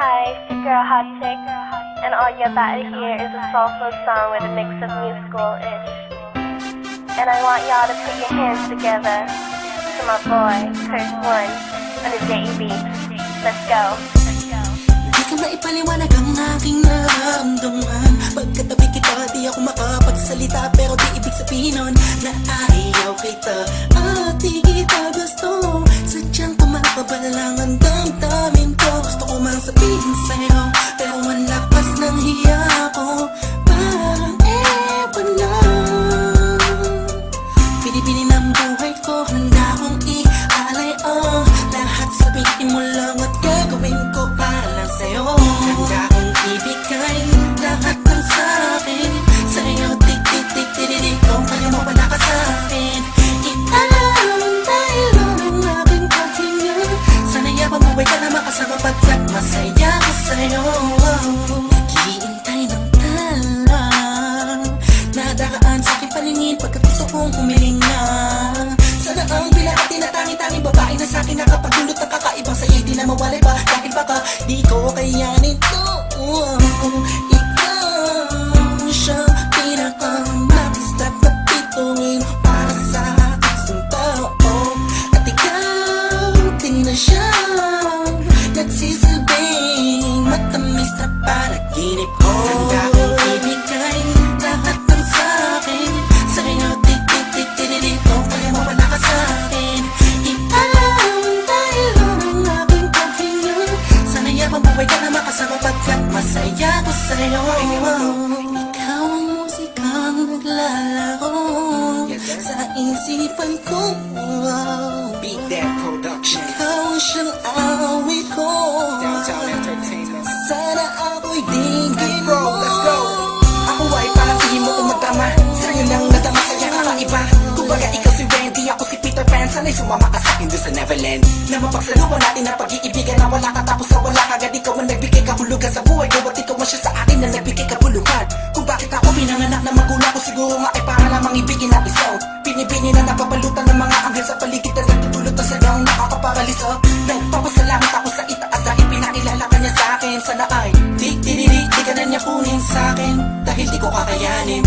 Hi, it's your girl Hot Chick, and all you're about to hear is a soulful song with a mix of musical-ish. And I want y'all to put your hands together to my boy, Curse One, on the JEB. Let's go. Di ko maipaliwanag ang aking nararamdaman. Pagkatabi kita, di ako makapagsalita, pero di ibig sabihin nun na ayaw kita at di kita gusto. Sadyang kumakabala lang ang damdamin ko. Gusto ko mang sabihin sa'yo, pero ang lakas ng hiya ko. Parang ewan lang. Pinipili ng buhay ko, handa kong ialay ang lahat. Sabihin mo lang at gagawin ko para lang sa'yo. Handa kong ibigay lahat ng sa'kin sa'yo. Tik-tik-tik-tik-tik, kung kaya mo pala ka sa'kin. Ipalang dahil ang aking paghinga. Sana yabang buhay ka na makasama pagkat masaya ko sa'yo. Naghihintay ng talang nadaan sa'king paningin pagkat gusto kong humiling na. Sana ang pinakati na tangi-tanging babae na sa'kin nakapagdulot ng kakaibang sa'yo di na mawalay pa. Dahil baka di ko kayanin to. Ikaw siyang pinakamabis na pituin para sa aking tao. At ikaw din na siyang nagsisilbing matamis na panaginip ko. Handa kong ibigay lahat ng sa'kin sa'yo. Tik-tik-tik-tik-tik, kung kaya mo wala ka sa'kin. Ipalang dahil ang aking paghinga. Sana yabang buhay ka na makasama pagkat masaya ko sa'yo. Ikaw ang musikang naglalaro sa isipan ko. Beat That Productions, Ikaw ang siyang awit ko. Downtown Entertainment. Sana ako'y dinggin Bro, mo. let's go. Ako ay parang hindi mo umatama. Sa'yo nang nadama sa'yo kakaiba. Kumbaga ikaw si Wendy, ako si Peter Pan. Sana'y sumama ka sa'kin doon sa Neverland. Na mapagsaluhan natin ang pag-iibigan na wala ka tapos na wala ka. Agad ikaw ang nagbigay kahulugan sa buhay ko. At ikaw man siya sa akin na nagbigay kabuluhan. Kung bakit ako pinanganak na magulang ko, siguro nga ay para lamang ibigin ang isaw. Pinipini na napapalutan ng mga anghel sa paligid na nagtutulot na sadyang nakakaparalisa. Nagpapasalamat ako sa itaas dahil pinakilala ka niya sa'kin. Sana ay di ka na niya kunin sa'kin dahil di ko kakayanin.